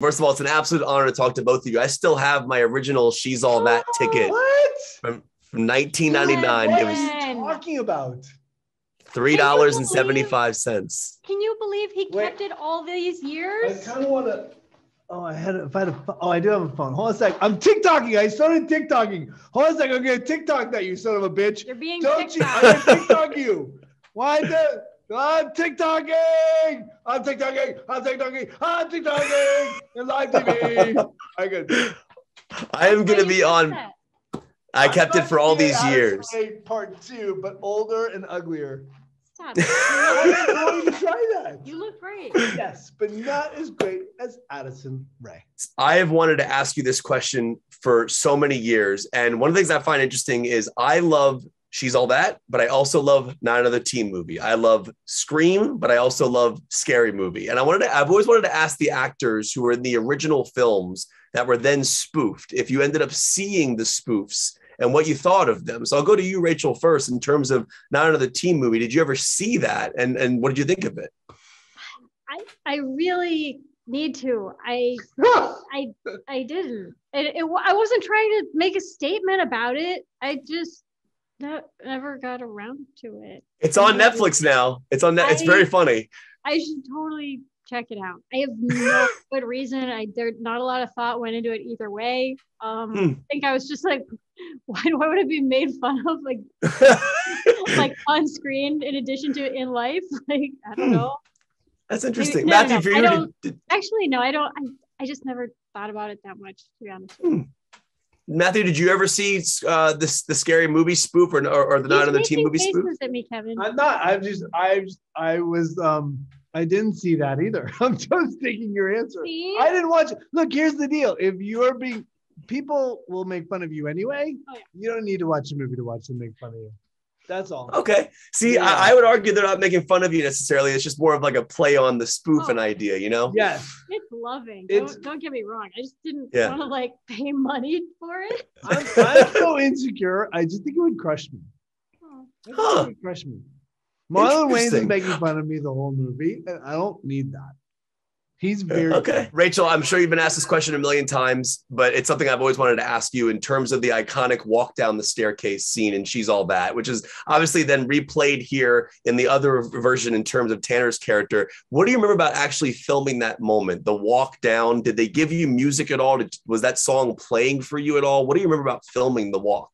First of all, it's an absolute honor to talk to both of you. I still have my original She's All That ticket from 1999. What It was are you talking about? $3.75. Can you believe he kept it all these years? I kind of want to. Oh, I do have a phone. Hold on a sec. I'm TikToking. I started TikToking. Hold on a sec. I'm going to TikTok that, you son of a bitch. You're being Don't you? TikTok. I'm going to TikTok you. Why the? I'm TikToking. I'm TikToking. I'm TikToking. I'm TikToking. And live TV. I am going to be on. I kept it for all these Addison years. Rae Part 2, but older and uglier. Stop. I'm going to try that. You look great. Yes, but not as great as Addison Rae. I have wanted to ask you this question for so many years. And one of the things I find interesting is I love She's All That, but I also love Not Another Teen Movie. I love Scream, but I also love Scary Movie. And I've always wanted to ask the actors who were in the original films that were then spoofed, if you ended up seeing the spoofs and what you thought of them. So I'll go to you, Rachel, first in terms of Not Another Teen Movie. Did you ever see that? And what did you think of it? I really need to. I didn't. I wasn't trying to make a statement about it. I just never got around to it. It's on Netflix now. It's on It's very funny. I should totally check it out. I have no good reason. There not a lot of thought went into it either way. I think I was just like, why would it be made fun of like on screen in addition to in life? Like, I don't know. That's interesting. Maybe, Matthew, no. for you, I don't. I just never thought about it that much, to be honest. Matthew, did you ever see the Scary Movie spoof or the Not Another Teen Movie spoof? At me, Kevin. I'm not. I didn't see that either. I'm just taking your answer. See? I didn't watch it. Look, here's the deal. If you're being, people will make fun of you anyway. Oh, yeah. You don't need to watch a movie to watch them make fun of you. That's all. Okay. See, yeah. I would argue they're not making fun of you necessarily. It's just more of like a play on the spoofing idea, you know? Yes. It's loving. Don't get me wrong. I just didn't want to like pay money for it. I'm so insecure. I just think it would crush me. It would crush me. Marlon Wayans is making fun of me the whole movie, and I don't need that. He's very okay. Rachel, I'm sure you've been asked this question a million times, but it's something I've always wanted to ask you in terms of the iconic walk down the staircase scene in She's All That, which is obviously then replayed here in the other version in terms of Tanner's character. What do you remember about actually filming that moment, the walk down? Did they give you music at all? Was that song playing for you at all? What do you remember about filming the walk?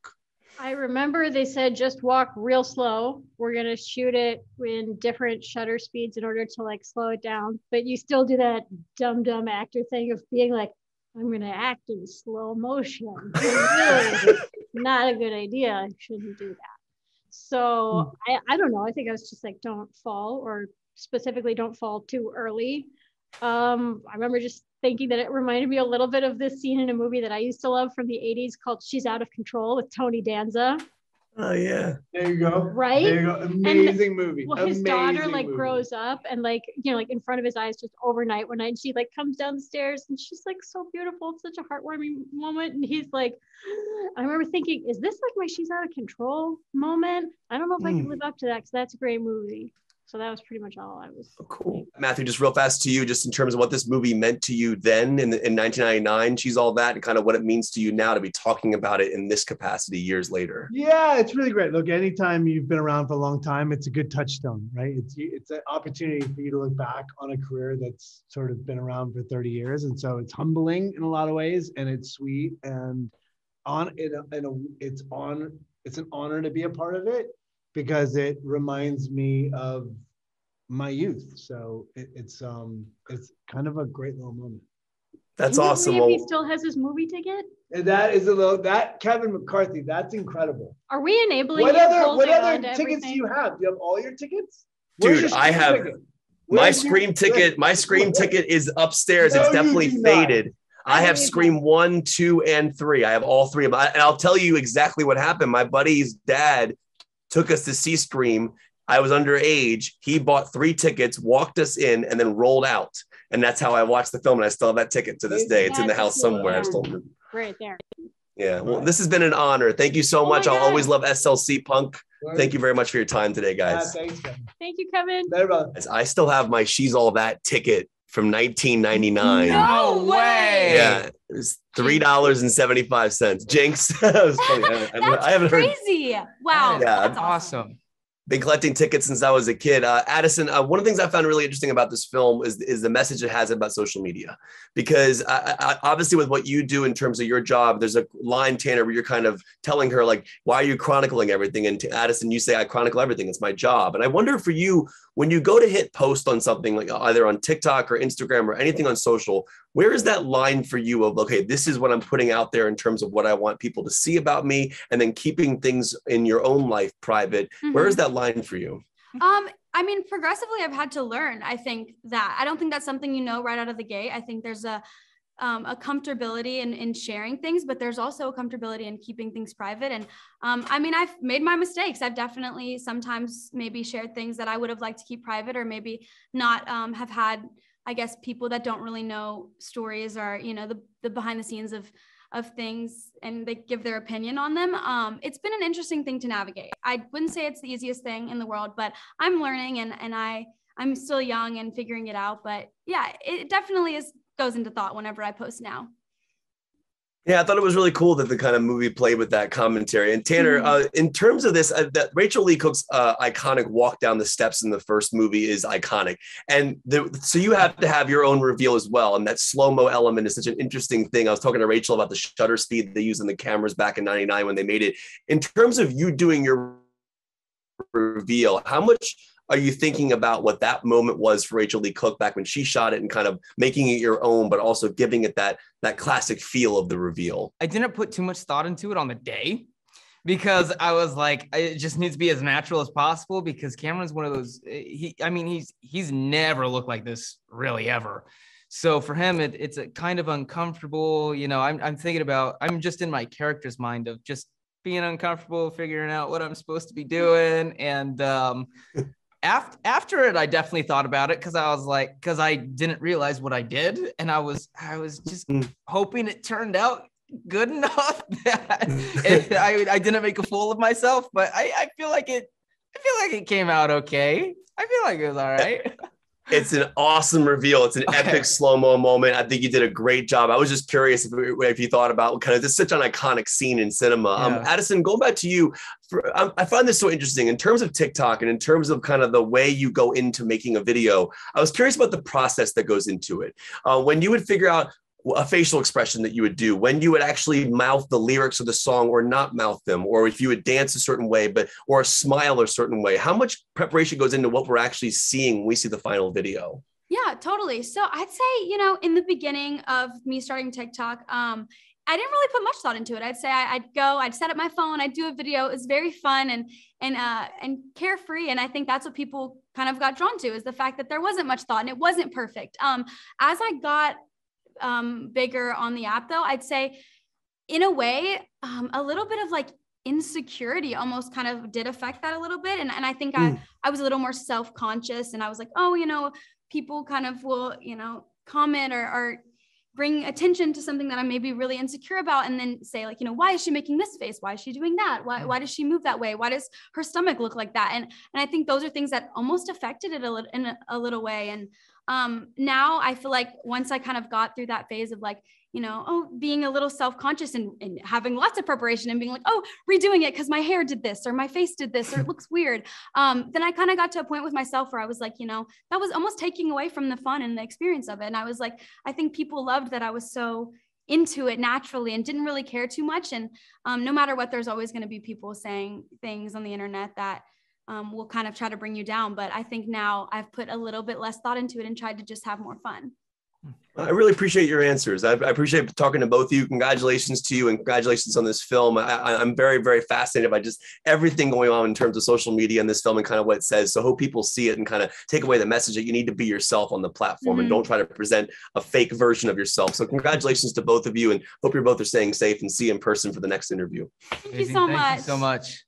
I remember they said just walk real slow. We're going to shoot it in different shutter speeds in order to like slow it down. But you still do that dumb actor thing of being like, I'm going to act in slow motion. Really not a good idea. I shouldn't do that. So I don't know. I think I was just like, don't fall, or specifically don't fall too early. I remember just thinking that it reminded me a little bit of this scene in a movie that I used to love from the 80s called She's Out of Control with Tony Danza. Oh, yeah. There you go. Right? There you go. Amazing movie. Well, his daughter like grows up and like, you know, like in front of his eyes just overnight one night. And she like comes down the stairs and she's like so beautiful. It's such a heartwarming moment. And he's like, I remember thinking, is this like my She's Out of Control moment? I don't know if I can live up to that because that's a great movie. So that was pretty much all I was. Oh, cool. Matthew, just real fast to you, just in terms of what this movie meant to you then in 1999, She's All That, and kind of what it means to you now to be talking about it in this capacity years later. Yeah, it's really great. Look, anytime you've been around for a long time, it's a good touchstone, right? It's an opportunity for you to look back on a career that's sort of been around for 30 years. And so it's humbling in a lot of ways, and it's sweet, and it's an honor to be a part of it, because it reminds me of my youth. So it's kind of a great little moment. That's awesome. Well, he still has his movie ticket. And that Kevin McCarthy, that's incredible. Are we enabling? What other tickets do you have? Do you have all your tickets? Dude, I have my Scream ticket. My Scream ticket is upstairs. It's definitely faded. I have Scream 1, 2, and 3. I have all three of them. And I'll tell you exactly what happened. My buddy's dad took us to see Scream. I was underage. He bought 3 tickets, walked us in, and then rolled out. And that's how I watched the film. And I still have that ticket to this day. It's in the house somewhere. I still remember. Right there. Yeah. Well, this has been an honor. Thank you so much. I'll always love SLC Punk. Thank you very much for your time today, guys. Thanks, Kevin. Thank you, Kevin. I still have my She's All That ticket from 1999. No way. Yeah, it was $3.75. Jinx. That was funny. I haven't heard. Crazy. Wow. Yeah, That's awesome. Been collecting tickets since I was a kid. Addison, one of the things I found really interesting about this film is the message it has about social media. Because obviously with what you do in terms of your job, there's a line, Tanner, where you're kind of telling her, like, why are you chronicling everything? And to Addison, you say, I chronicle everything. It's my job. And I wonder for you, when you go to hit post on something like either on TikTok or Instagram or anything on social, where is that line for you of, okay, this is what I'm putting out there in terms of what I want people to see about me, and then keeping things in your own life private? Where is that line for you? I mean, progressively, I've had to learn. I think that I don't think that's something right out of the gate. I think there's a comfortability in sharing things, but there's also a comfortability in keeping things private. And I mean, I've made my mistakes. I've definitely sometimes maybe shared things that I would have liked to keep private, or maybe not have had, I guess, people that don't really know stories or, the behind the scenes of things, and they give their opinion on them. It's been an interesting thing to navigate. I wouldn't say it's the easiest thing in the world, but I'm learning, and I'm still young and figuring it out. But yeah, it definitely goes into thought whenever I post now. Yeah, I thought it was really cool that the kind of movie played with that commentary. And Tanner, in terms of this, that Rachael Leigh Cook's iconic walk down the steps in the first movie is iconic. And so you have to have your own reveal as well. And that slow-mo element is such an interesting thing. I was talking to Rachel about the shutter speed they used in the cameras back in '99 when they made it. In terms of you doing your reveal, how much are you thinking about what that moment was for Rachael Leigh Cook back when she shot it, and kind of making it your own, but also giving it that classic feel of the reveal? I didn't put too much thought into it on the day, because I was like, it just needs to be as natural as possible, because Cameron's one of those, he's never looked like this really ever. So for him, it's a kind of uncomfortable, I'm thinking about, I'm just in my character's mind of just being uncomfortable, figuring out what I'm supposed to be doing. And, after it, I definitely thought about it, because I didn't realize what I did, and I was just hoping it turned out good enough that I didn't make a fool of myself. But I feel like it came out okay. I feel like it was all right. It's an awesome reveal. It's an epic slow-mo moment. I think you did a great job. I was just curious if you thought about kind of this, such an iconic scene in cinema. Addison, going back to you, I find this so interesting in terms of TikTok and in terms of kind of the way you go into making a video. I was curious about the process that goes into it. When you would figure out a facial expression that you would do, when you would actually mouth the lyrics of the song or not mouth them, or if you would dance a certain way, or smile a certain way, how much preparation goes into what we're actually seeing when we see the final video? Yeah, totally. So I'd say, in the beginning of me starting TikTok, I didn't really put much thought into it. I'd say I'd set up my phone, I'd do a video. It was very fun and carefree. And I think that's what people kind of got drawn to, is the fact that there wasn't much thought and it wasn't perfect. As I got bigger on the app, though, I'd say in a way, a little bit of like insecurity almost kind of did affect that a little bit. And I think I was a little more self-conscious, and I was like, oh, people kind of will, comment or bring attention to something that I'm maybe really insecure about, and then say like, why is she making this face? Why is she doing that? Why does she move that way? Why does her stomach look like that? And I think those are things that almost affected it in a little way. And now I feel like once I kind of got through that phase of like, being a little self-conscious and having lots of preparation and being like, redoing it because my hair did this or my face did this or it looks weird. Then I kind of got to a point with myself where I was like, that was almost taking away from the fun and the experience of it. And I was like, I think people loved that I was so into it naturally and didn't really care too much. And no matter what, there's always going to be people saying things on the internet that will kind of try to bring you down. But I think now I've put a little bit less thought into it and tried to just have more fun. I really appreciate your answers. I appreciate talking to both of you. Congratulations to you, and congratulations on this film. I'm very, very fascinated by just everything going on in terms of social media in this film and kind of what it says. So hope people see it and kind of take away the message that you need to be yourself on the platform and don't try to present a fake version of yourself. So congratulations to both of you, and hope you're both are staying safe, and see you in person for the next interview. Thank you so much. Thank you so much.